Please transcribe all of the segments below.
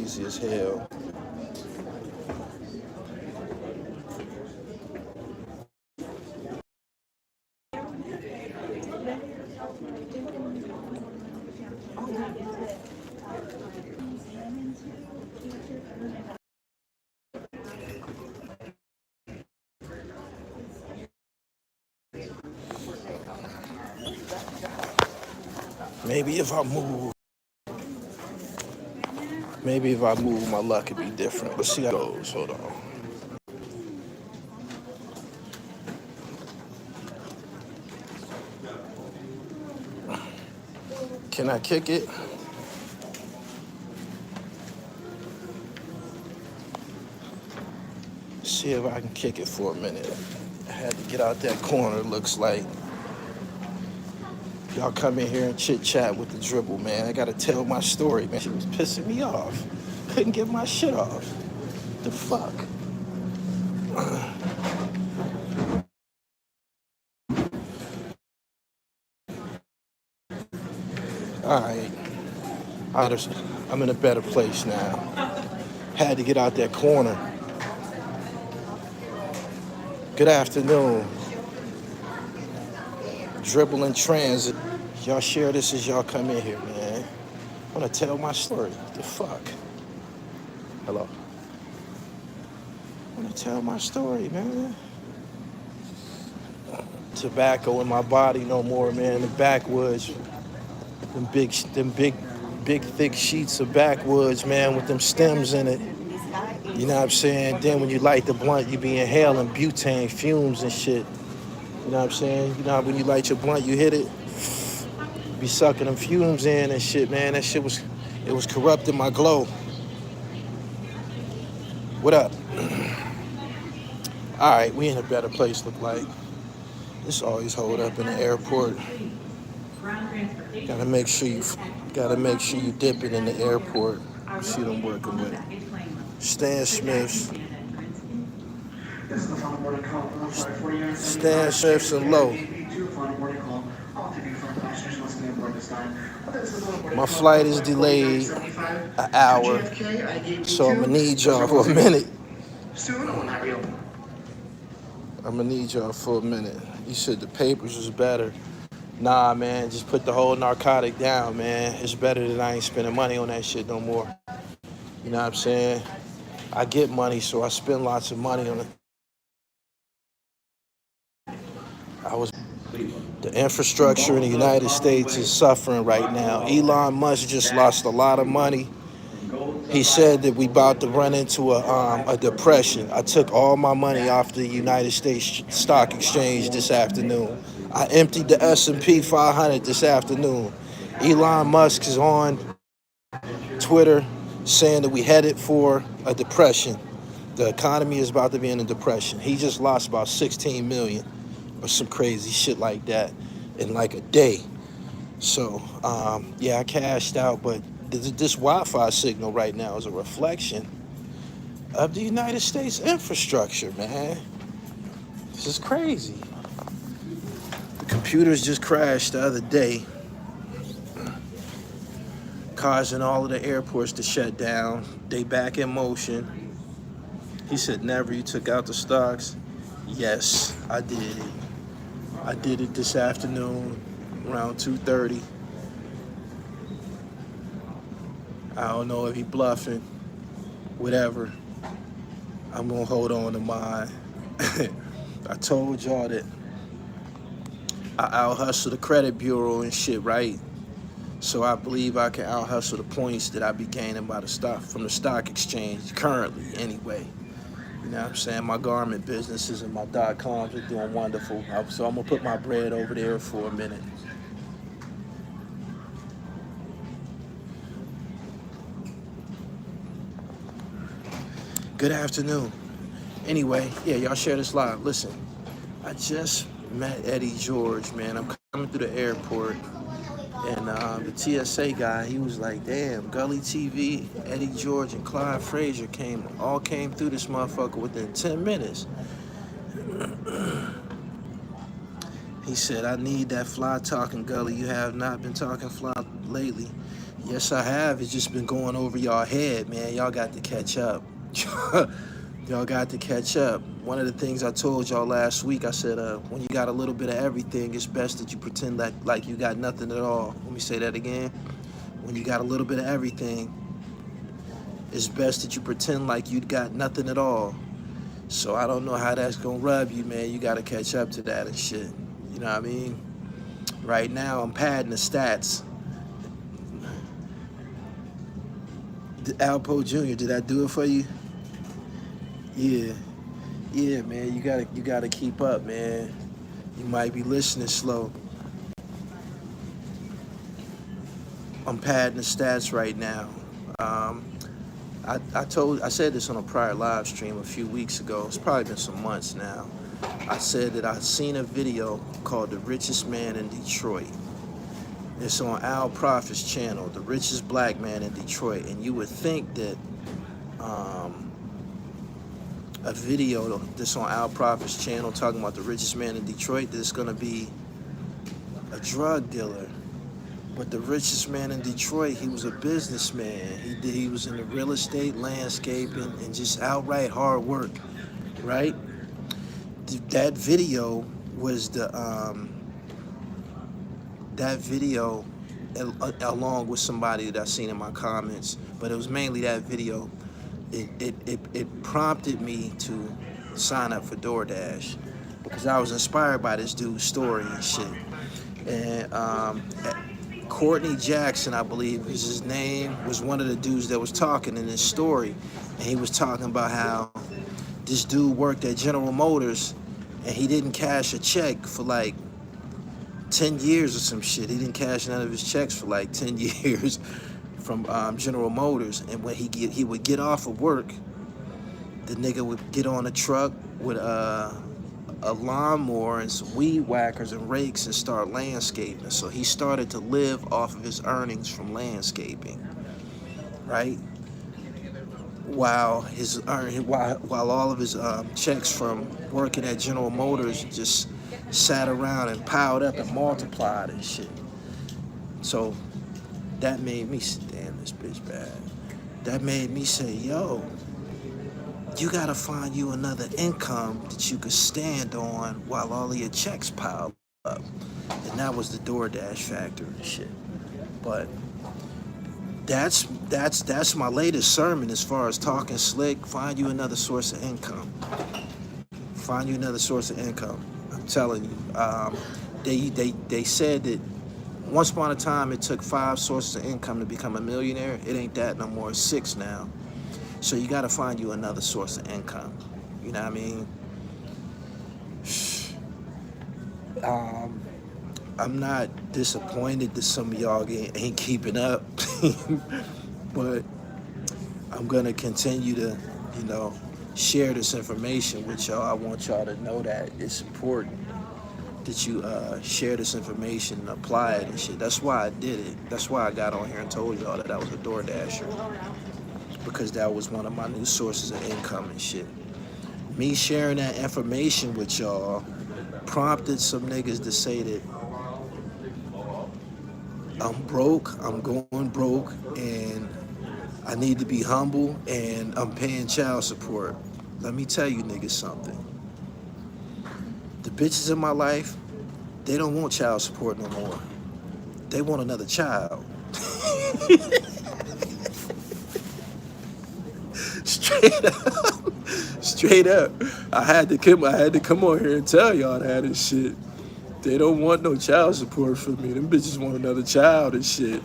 crazy as hell. Maybe if I move, my luck could be different. Let's see how it goes. Hold on. Can I kick it? See if I can kick it for a minute. I had to get out that corner, looks like. Y'all come in here and chit chat with the dribble, man. I gotta tell my story, man. She was pissing me off. Couldn't get my shit off. The fuck? All right. I'm in a better place now. Had to get out that corner. Good afternoon. Dribble in transit. Y'all share this as y'all come in here, man. I want to tell my story. The fuck? Hello? I want to tell my story, man. Tobacco in my body no more, man. The backwoods. Them big, thick sheets of backwoods, man, with them stems in it. You know what I'm saying? Then when you light the blunt, you be inhaling butane fumes and shit. You know what I'm saying? You know when you light your blunt, you hit it, you be sucking them fumes in and shit, man. That shit was corrupting my glow. What up? All right, we in a better place, look like. This always hold up in the airport. Gotta make sure you dip it in the airport. See what I'm working with. Stan Smiths. Stan Smiths and Low. My flight is delayed an hour, so I'm gonna need y'all for a minute. You said the papers was better. Nah, man, just put the whole narcotic down, man. It's better than I ain't spending money on that shit no more. You know what I'm saying? I get money, so I spend lots of money on it. The infrastructure in the United States is suffering right now. Elon Musk just lost a lot of money. He said that we about to run into a depression. I took all my money off the United States Stock Exchange this afternoon. I emptied the S&P 500 this afternoon. Elon Musk is on Twitter saying that we headed for a depression. The economy is about to be in a depression. He just lost about 16 million or some crazy shit like that in like a day. So, yeah, I cashed out, but this Wi-Fi signal right now is a reflection of the United States infrastructure, man. This is crazy. The computers just crashed the other day, causing all of the airports to shut down. They back in motion. He said, never, you took out the stocks. Yes, I did it. I did it this afternoon around 2:30. I don't know if he bluffing, whatever. I'm gonna hold on to mine. I told y'all that I out-hustle the credit bureau and shit, right? So I believe I can out-hustle the points that I be gaining by from the stock exchange currently anyway. You know what I'm saying? My garment businesses and my .coms are doing wonderful. So I'm gonna put my bread over there for a minute. Good afternoon. Anyway, yeah, y'all share this live. Listen, I just met Eddie George, man. I'm coming through the airport, and the TSA guy, he was like, damn, Gully TV, Eddie George, and Clyde Frazier all came through this motherfucker within 10 minutes. He said, I need that fly talking, Gully. You have not been talking fly lately. Yes, I have. It's just been going over y'all head, man. Y'all got to catch up. Y'all got to catch up. One of the things I told y'all last week, I said, when you got a little bit of everything, it's best that you pretend like you got nothing at all. Let me say that again. When you got a little bit of everything, it's best that you pretend like you got nothing at all. So I don't know how that's gonna rub you, man. You gotta catch up to that and shit. You know what I mean? Right now, I'm padding the stats. Alpo Jr., did I do it for you? Yeah. Yeah, man, you gotta keep up, man. You might be listening slow. I'm padding the stats right now. Um, I said this on a prior live stream a few weeks ago. It's probably been some months now. I said that I'd seen a video called "The Richest Man in Detroit." It's on Al Prophet's channel, "The Richest Black Man in Detroit," and you would think that um, a video that's on Al Prophet's channel talking about the richest man in Detroit, that's gonna be a drug dealer. But the richest man in Detroit, he was a businessman. He was in the real estate, landscaping, and just outright hard work, right? That video was that video along with somebody that I seen in my comments, but it was mainly that video. It prompted me to sign up for DoorDash because I was inspired by this dude's story and shit. And Courtney Jackson, I believe is his name, was one of the dudes that was talking in this story. And he was talking about how this dude worked at General Motors and he didn't cash a check for like 10 years or some shit. He didn't cash none of his checks for like 10 years from General Motors. And when he would get off of work, the nigga would get on a truck with a lawnmower and some weed whackers and rakes and start landscaping. So he started to live off of his earnings from landscaping, right? While all of his checks from working at General Motors just sat around and piled up and multiplied and shit. So that made me, damn, this bitch bad. That made me say, yo, you gotta find you another income that you could stand on while all of your checks pile up. And that was the DoorDash factor and shit. But that's my latest sermon as far as talking slick. Find you another source of income. Find you another source of income. I'm telling you. They said that once upon a time it took 5 sources of income to become a millionaire. It ain't that no more. It's 6 now. So you got to find you another source of income. You know what I mean? I'm not disappointed that some of y'all ain't keeping up, but I'm gonna continue to, share this information with y'all. I want y'all to know that it's important that you share this information and apply it and shit. That's why I did it. That's why I got on here and told y'all that I was a DoorDasher, because that was one of my new sources of income and shit. Me sharing that information with y'all prompted some niggas to say that I'm broke, I'm going broke, and I need to be humble, and I'm paying child support. Let me tell you niggas something. The bitches in my life, they don't want child support no more. They want another child. Straight up. Straight up. I had to come on here and tell y'all that and shit. They don't want no child support from me. Them bitches want another child and shit.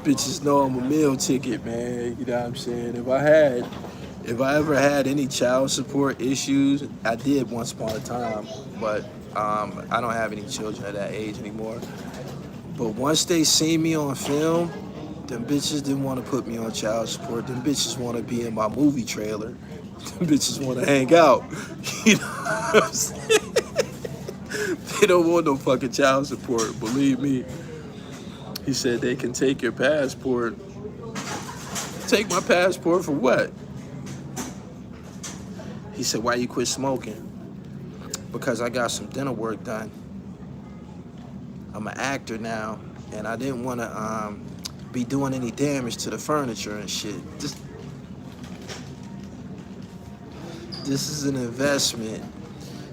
Bitches know I'm a meal ticket, man. You know what I'm saying? If I ever had any child support issues, I did once upon a time, but I don't have any children at that age anymore. But once they see me on film, them bitches didn't want to put me on child support. Them bitches want to be in my movie trailer. Them bitches want to hang out. You know what I'm saying? They don't want no fucking child support, believe me. He said they can take your passport. Take my passport for what? He said, why you quit smoking? Because I got some dental work done. I'm an actor now, and I didn't want to be doing any damage to the furniture and shit. This is an investment.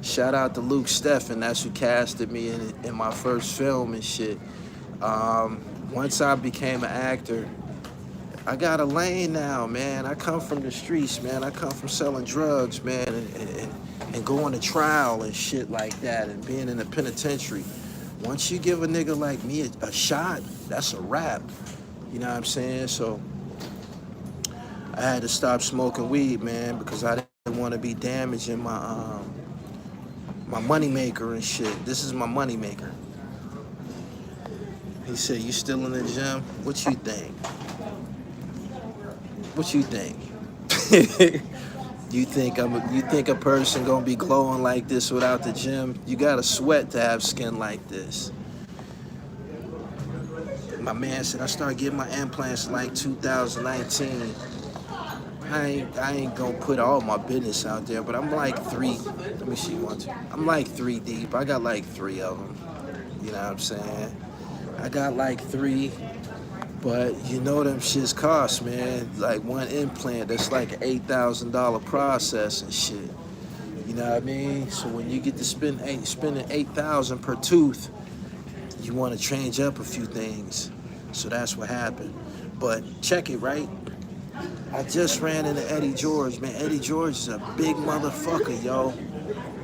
Shout out to Luke Steffen, that's who casted me in my first film and shit. Once I became an actor, I got a lane now, man. I come from the streets, man. I come from selling drugs, man, and going to trial and shit like that, and being in the penitentiary. Once you give a nigga like me a shot, that's a wrap. You know what I'm saying? So I had to stop smoking weed, man, because I didn't want to be damaging my my money maker and shit. This is my money maker. He said, "You still in the gym? What you think? What you think? You think a person gonna be glowing like this without the gym? You gotta sweat to have skin like this." My man said, "I started getting my implants like 2019. I ain't gonna put all my business out there, but I'm like three. Let me see, one, two. I'm like 3 deep. I got like 3 of them. You know what I'm saying? I got like 3. But you know them shits cost, man. Like one implant, that's like an $8,000 process and shit. You know what I mean? So when you get to spending $8,000 per tooth, you want to change up a few things. So that's what happened. But check it, right? I just ran into Eddie George, man. Eddie George is a big motherfucker, yo.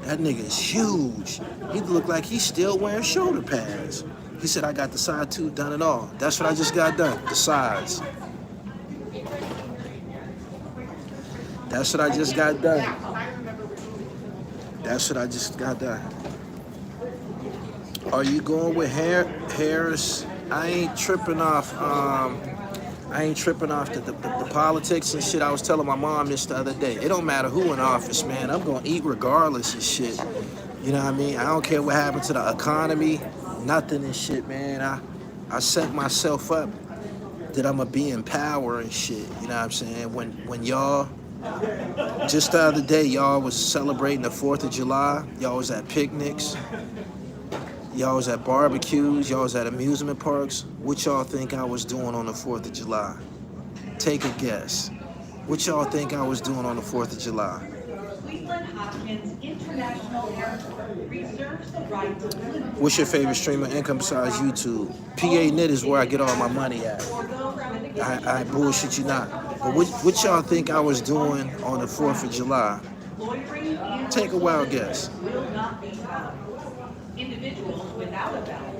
That nigga is huge. He look like he's still wearing shoulder pads. He said, "I got the side tooth done and all." That's what I just got done, the sides. That's what I just got done. That's what I just got done. Are you going with Harris? I ain't tripping off the politics and shit. I was telling my mom this the other day. It don't matter who in office, man. I'm gonna eat regardless of shit. You know what I mean? I don't care what happened to the economy. Nothing and shit, man. I set myself up that I'm gonna be in power and shit. You know what I'm saying? When y'all, just the other day, y'all was celebrating the 4th of July. Y'all was at picnics. Y'all was at barbecues. Y'all was at amusement parks. What y'all think I was doing on the 4th of July? Take a guess. What y'all think I was doing on the 4th of July? What's your favorite stream of income besides YouTube? PA Knit is where I get all my money at. I bullshit you not. But what y'all think I was doing on the 4th of July? Take a wild guess.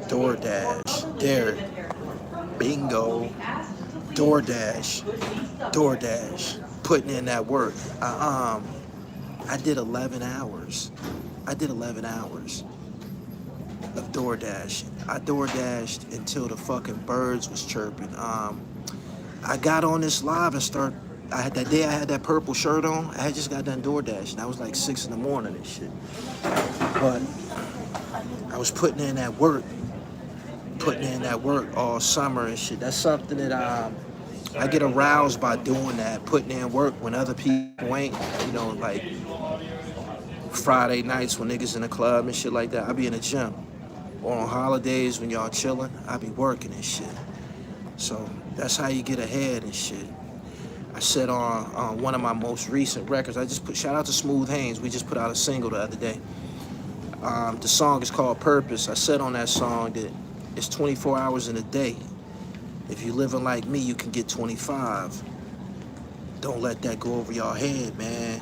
DoorDash. Derek. Bingo. DoorDash. Putting in that work. I did 11 hours. I did 11 hours of DoorDash. I DoorDashed until the fucking birds was chirping. I got on this live and that day I had that purple shirt on. I had just got done DoorDash, and I was like 6 in the morning and shit. But I was putting in that work all summer and shit. That's something that I get aroused by doing that, putting in work when other people ain't, you know, like Friday nights when niggas in the club and shit like that. I be in the gym. Or on holidays when y'all chilling, I be working and shit. So that's how you get ahead and shit. I said on one of my most recent records, shout out to Smooth Haynes. We just put out a single the other day. The song is called Purpose. I said on that song that it's 24 hours in a day. If you living like me, you can get 25. Don't let that go over your head, man.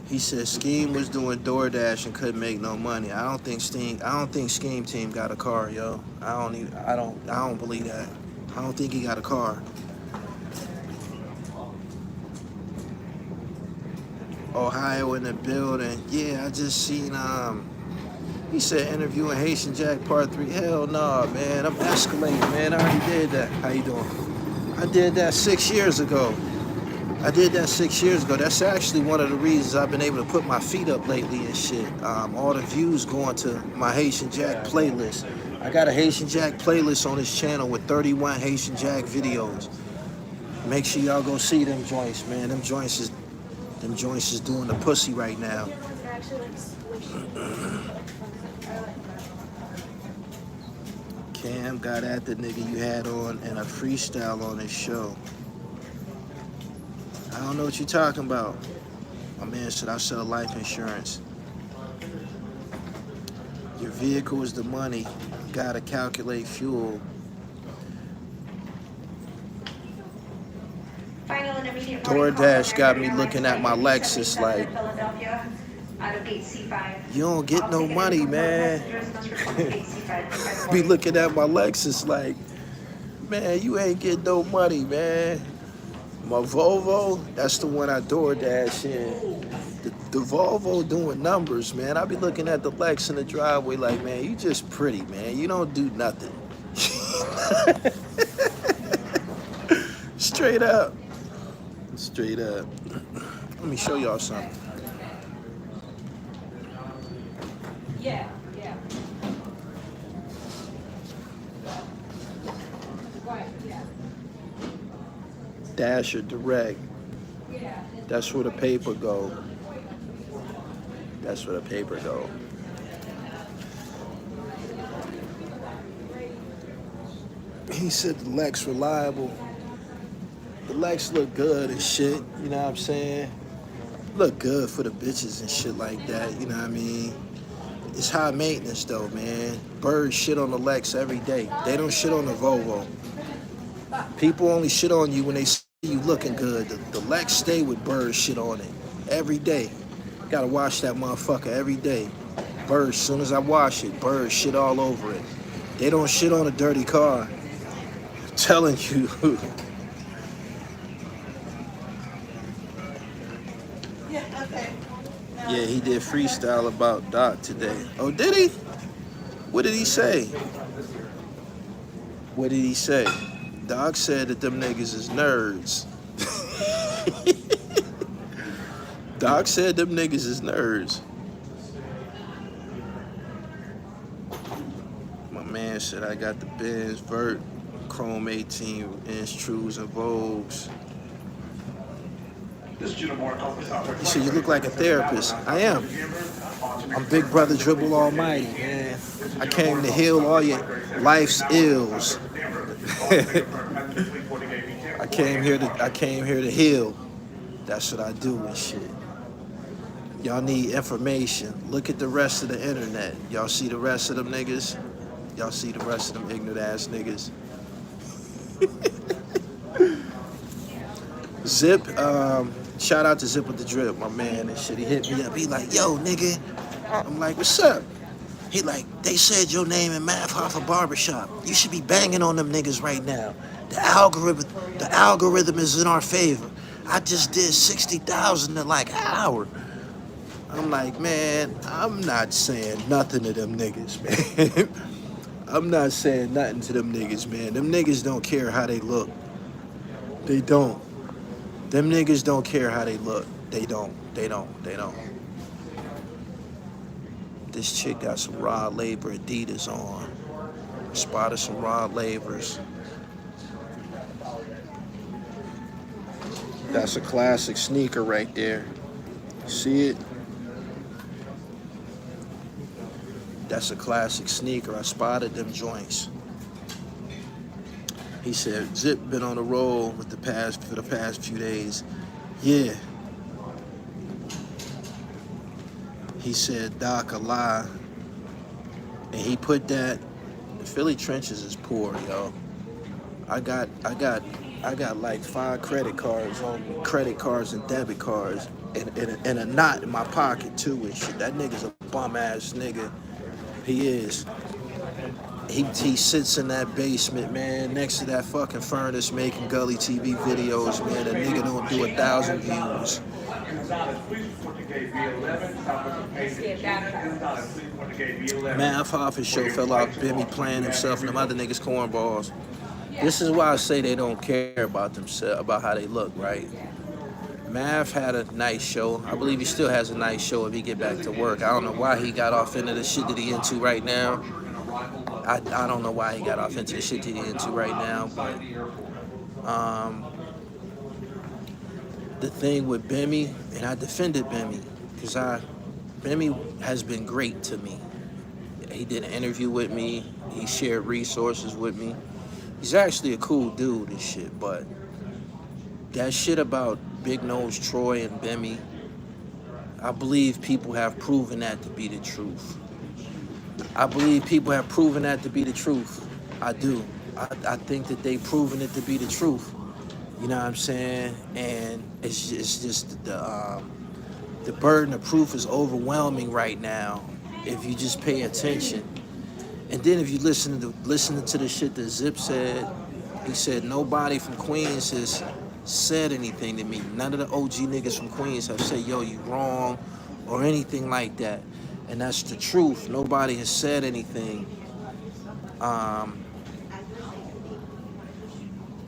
He said Scheme was doing DoorDash and couldn't make no money. I don't think Scheme Team got a car, yo. I don't believe that. I don't think he got a car. Ohio in the building. Yeah, I just seen he said interviewing Haitian Jack Part 3. Hell no, man. I'm escalating, man. I already did that. How you doing? I did that 6 years ago. That's actually one of the reasons I've been able to put my feet up lately and shit. All the views going to my Haitian Jack playlist. I got a Haitian Jack playlist on this channel with 31 Haitian Jack videos. Make sure y'all go see them joints, man. Them joints is doing the pussy right now. Cam got at the nigga you had on in a freestyle on his show. I don't know what you're talking about. My man said I sell life insurance. Your vehicle is the money. You gotta calculate fuel. DoorDash got me looking at my Lexus like, you don't get no money, man. Be looking at my Lexus like, man, you ain't get no money, man. My Volvo, that's the one I DoorDash in. The Volvo doing numbers, man. I be looking at the Lex in the driveway like, man, you just pretty, man. You don't do nothing. Straight up. Straight up. Let me show y'all something. Yeah. Right, yeah. Dasher Direct. That's where the paper go. That's where the paper go. He said the Lex reliable. The Lex look good and shit, you know what I'm saying? Look good for the bitches and shit like that, you know what I mean? It's high maintenance though, man. Birds shit on the Lex every day. They don't shit on the Volvo. People only shit on you when they see you looking good. The Lex stay with bird shit on it every day. Gotta wash that motherfucker every day. Birds, as soon as I wash it, birds shit all over it. They don't shit on a dirty car. I'm telling you. Yeah, he did freestyle about Doc today. Oh, did he? What did he say? What did he say? Doc said that them niggas is nerds. Doc said them niggas is nerds. My man said I got the Benz, Vert, Chrome 18 inch THRUs and Vogues. He said, you look like a therapist. I am. I'm Big Brother Dribble Almighty, man. I came to heal all your life's ills. I came here to heal. That's what I do and shit. Y'all need information. Look at the rest of the internet. Y'all see the rest of them niggas? Y'all see the rest of them ignorant ass niggas? Zip, shout out to Zip with the Drip, my man and shit. He hit me up. He like, yo, nigga. I'm like, what's up? He like, they said your name in Math Hoffa Barbershop. You should be banging on them niggas right now. The algorithm is in our favor. I just did 60,000 in like an hour. I'm like, man, I'm not saying nothing to them niggas, man. I'm not saying nothing to them niggas, man. Them niggas don't care how they look. They don't. Them niggas don't care how they look. They don't. This chick got some raw labor Adidas on. Spotted some raw labors. That's a classic sneaker right there. See it? That's a classic sneaker. I spotted them joints. He said, Zip been on the roll for the past few days. Yeah. He said, Doc, a lie. And he put that, the Philly trenches is poor, yo. I got like 5 credit cards on me, credit cards and debit cards, and a knot in my pocket too and shit. That nigga's a bum ass nigga. He is. He sits in that basement, man, next to that fucking furnace making Gully TV videos, man. That nigga don't do 1,000 views. Math Hoffa show fell off Bimmy playing himself and them other niggas cornballs. This is why I say they don't care about themselves, about how they look, right? Math had a nice show. I believe he still has a nice show if he get back to work. I don't know why he got off into the shit that he into right now. I don't know why he got off into the shit that he into right now, but the thing with Bimmy, and I defended Bimmy, because Bimmy has been great to me. He did an interview with me. He shared resources with me. He's actually a cool dude and shit, but that shit about Big Nose Troy and Bemmy, I believe people have proven that to be the truth. I believe people have proven that to be the truth. I do. I think that they've proven it to be the truth. You know what I'm saying? And it's just the burden of proof is overwhelming right now if you just pay attention. And then if you listening to the shit that Zip said, he said nobody from Queens has said anything to me. None of the OG niggas from Queens have said, yo, you wrong or anything like that. And that's the truth. Nobody has said anything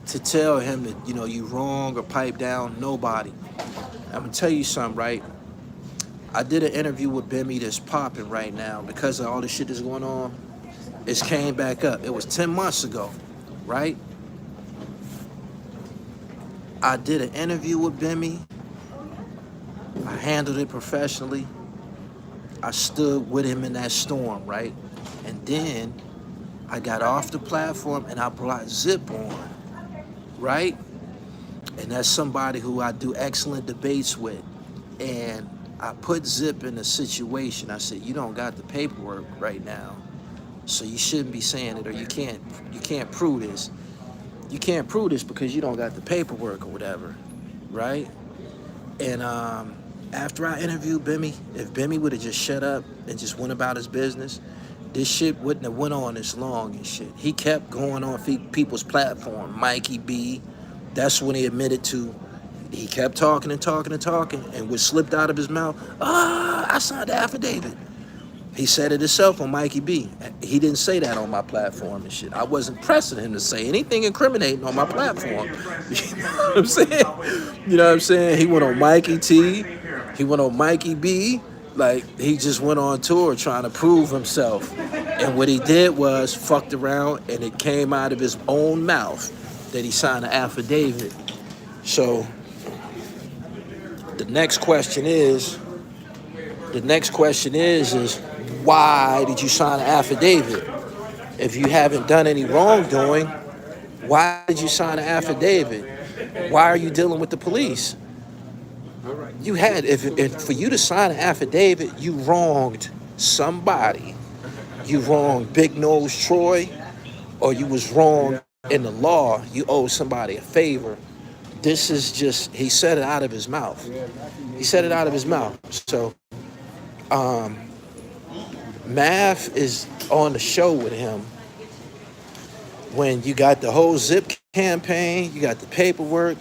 to tell him that, you know, you wrong or pipe down. Nobody. I'm gonna tell you something, right? I did an interview with Bemmy that's popping right now because of all the shit that's going on. It's came back up. It was 10 months ago, right? I did an interview with Bemmy. I handled it professionally. I stood with him in that storm, right? And then I got off the platform and I brought Zip on, right? And that's somebody who I do excellent debates with. And I put Zip in a situation. I said, you don't got the paperwork right now, so you shouldn't be saying it, or you can't prove this. You can't prove this because you don't got the paperwork or whatever, right? And after I interviewed Bemmy, if Bemmy would have just shut up and just went about his business, this shit wouldn't have went on this long and shit. He kept going on people's platform. Mikey B, that's when he admitted to. He kept talking and talking and talking, and what slipped out of his mouth, I signed the affidavit. He said it himself on Mikey B. He didn't say that on my platform and shit. I wasn't pressing him to say anything incriminating on my platform. You know what I'm saying? You know what I'm saying? He went on Mikey T. He went on Mikey B. Like, he just went on tour trying to prove himself. And what he did was fucked around, and it came out of his own mouth that he signed an affidavit. So the next question is why did you sign an affidavit? If you haven't done any wrongdoing, why did you sign an affidavit? Why are you dealing with the police? You had, if for you to sign an affidavit, you wronged somebody. You wronged Big Nose Troy, or you was wrong in the law. You owe somebody a favor. This is just, he said it out of his mouth. He said it out of his mouth. So, Math is on the show with him when you got the whole Zip campaign, you got the paperwork,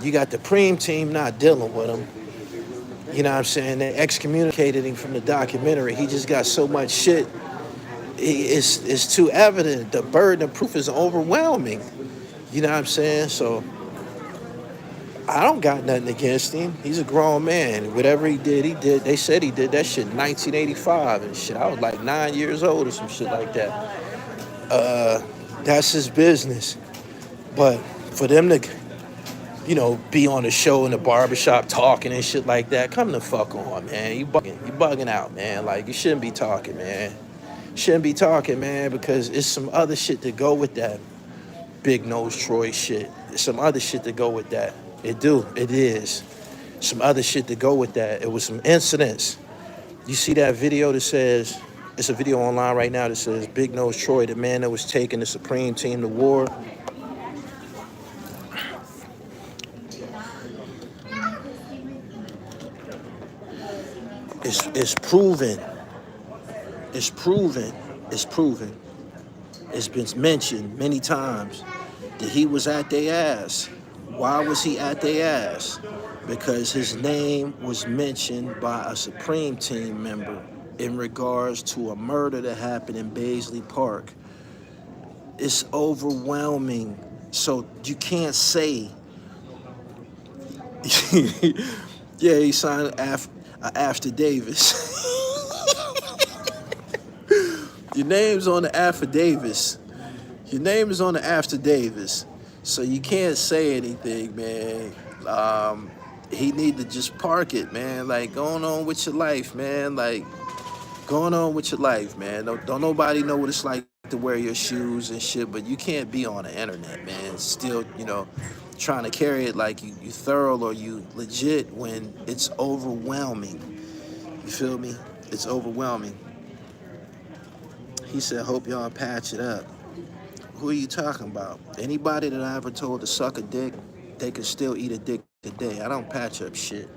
you got the Preem team not dealing with him. You know what I'm saying? They excommunicated him from the documentary. He just got so much shit. It's too evident. The burden of proof is overwhelming. You know what I'm saying? So I don't got nothing against him. He's a grown man. Whatever he did, he did. They said he did that shit in 1985 and shit. I was like 9 years old or some shit like that. That's his business. But for them to, you know, be on the show in the barbershop talking and shit like that, come the fuck on, man. You bugging out, man. Like, you shouldn't be talking, man. Shouldn't be talking, man, because it's some other shit to go with that Big Nose Troy shit. There's some other shit to go with that. It is. Some other shit to go with that. It was some incidents. You see that video that says, it's a video online right now that says Big Nose Troy, the man that was taking the Supreme Team to war. It's proven. It's proven. It's proven. It's been mentioned many times that he was at their ass. Why was he at their ass? Because his name was mentioned by a Supreme Team member in regards to a murder that happened in Baisley Park. It's overwhelming. So you can't say, yeah, he signed after Davis. Your name's on the affidavits. Your name is on the affidavits. So you can't say anything, man. He need to just park it, man. Like, going on with your life, man. Like, Going on with your life, man. Don't nobody know what it's like to wear your shoes and shit, but you can't be on the internet, man. Still, trying to carry it like you thorough or you legit when it's overwhelming. You feel me? It's overwhelming. He said, hope y'all patch it up. Who are you talking about? Anybody that I ever told to suck a dick, they can still eat a dick today. I don't patch up shit.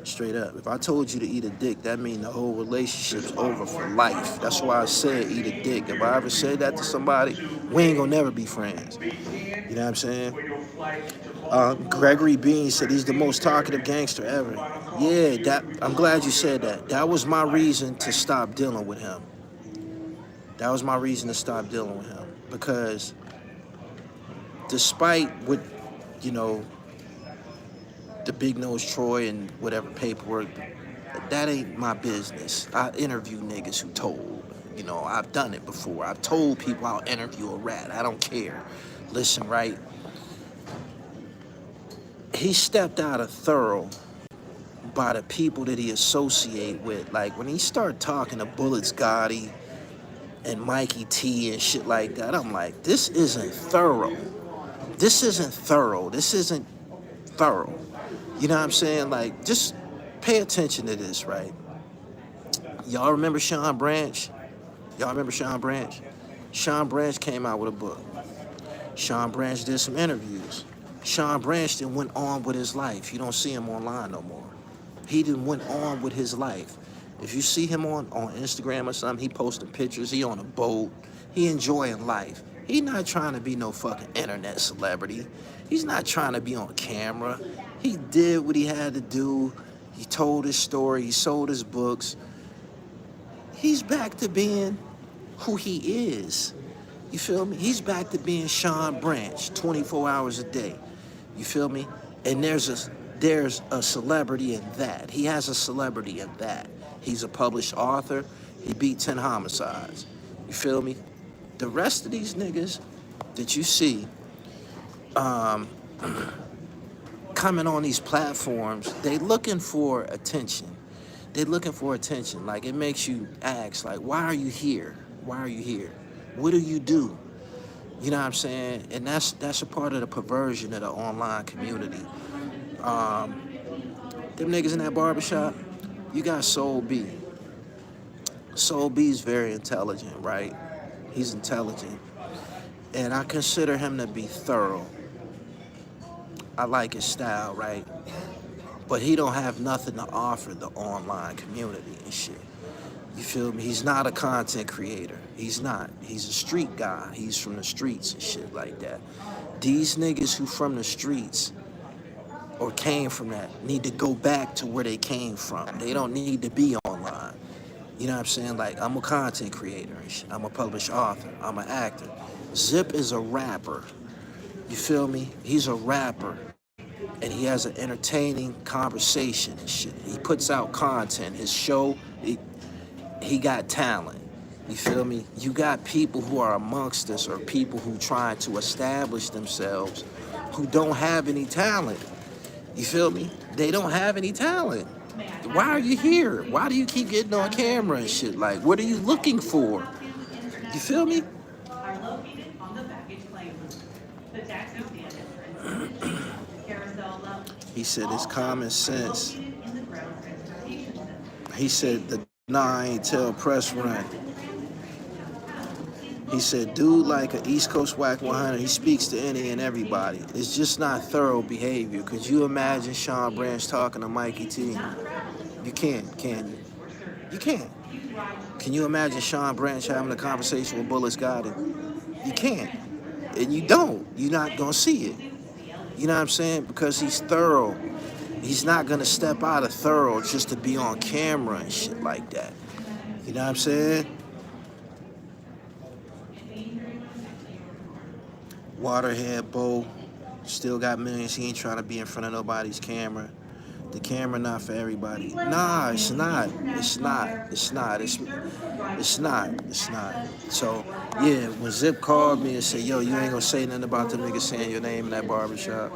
Straight up. If I told you to eat a dick, that means the whole relationship's over for life. That's why I said eat a dick. If I ever said that to somebody, we ain't gonna never be friends. You know what I'm saying? Gregory Bean said he's the most talkative gangster ever. Yeah, I'm glad you said that. That was my reason to stop dealing with him. That was my reason to stop dealing with him. Because despite what, you know, the Big Nose Troy and whatever paperwork, that ain't my business. I interview niggas who told. I've done it before. I've told people I'll interview a rat. I don't care. Listen, right? He stepped out of THRU by the people that he associate with. Like, when he started talking to Bullets Gotti and Mikey T and shit like that, I'm like, this isn't thorough. This isn't thorough. This isn't thorough. You know what I'm saying? Like, just pay attention to this, right? Y'all remember Sean Branch? Y'all remember Sean Branch? Sean Branch came out with a book. Sean Branch did some interviews. Sean Branch then went on with his life. You don't see him online no more. He done went on with his life. If you see him on Instagram or something, he posting pictures, he on a boat, he enjoying life. He not trying to be no fucking internet celebrity. He's not trying to be on camera. He did what he had to do. He told his story, he sold his books. He's back to being who he is. You feel me? He's back to being Sean Branch, 24 hours a day. You feel me? And there's a celebrity in that. He has a celebrity in that. He's a published author. He beat 10 homicides. You feel me? The rest of these niggas that you see coming on these platforms, they looking for attention. They looking for attention. Like, it makes you ask, like, why are you here? Why are you here? What do you do? You know what I'm saying? And that's a part of the perversion of the online community. Them niggas in that barbershop, you got Soul B. Soul B's very intelligent, right? He's intelligent. And I consider him to be thorough. I like his style, right? But he don't have nothing to offer the online community and shit. You feel me? He's not a content creator. He's not. He's a street guy. He's from the streets and shit like that. These niggas who from the streets or came from that need to go back to where they came from. They don't need to be online. You know what I'm saying? Like, I'm a content creator and shit. I'm a published author. I'm an actor. Zip is a rapper. You feel me? He's a rapper. And he has an entertaining conversation and shit. He puts out content. His show, he got talent. You feel me? You got people who are amongst us, or people who try to establish themselves who don't have any talent. You feel me? They don't have any talent. Why are you here? Why do you keep getting on camera and shit? Like, what are you looking for? You feel me? He said it's common sense. He said the I ain't tell press run. He said, dude like an East Coast Whack 100, he speaks to any and everybody. It's just not thorough behavior. Could you imagine Sean Branch talking to Mikey T? You can't, can you? You can't. Can you imagine Sean Branch having a conversation with Bullets Gotti? You can't. And you don't. You're not going to see it. You know what I'm saying? Because he's thorough. He's not going to step out of thorough just to be on camera and shit like that. You know what I'm saying? Waterhead Bo still got millions. He ain't trying to be in front of nobody's camera. The camera not for everybody. Nah, it's not. It's not. It's not. It's not. It's not. So, yeah, when Zip called me and said, yo, you ain't gonna say nothing about them niggas saying your name in that barbershop,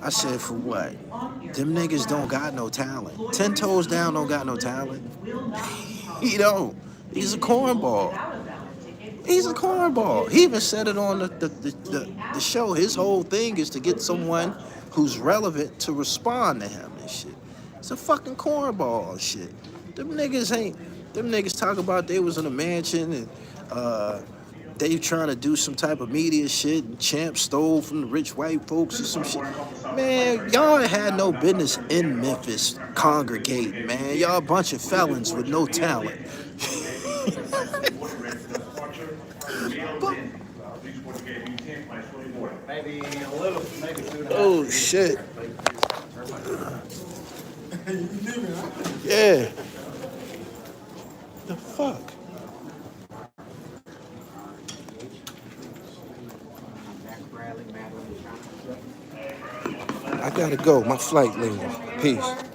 I said, for what? Them niggas don't got no talent. 10 Toes Down don't got no talent. He don't. He's a cornball. He's a cornball. He even said it on the show. His whole thing is to get someone who's relevant to respond to him and shit. It's a fucking cornball and shit. Them niggas ain't. Them niggas talk about they was in a mansion and they trying to do some type of media shit and Champ stole from the rich white folks or some shit. Man, y'all had no business in Memphis congregating, man. Y'all a bunch of felons with no talent. Maybe a little, maybe 2.5. Oh shit. Yeah. The fuck? I gotta go. My flight leaving. Peace.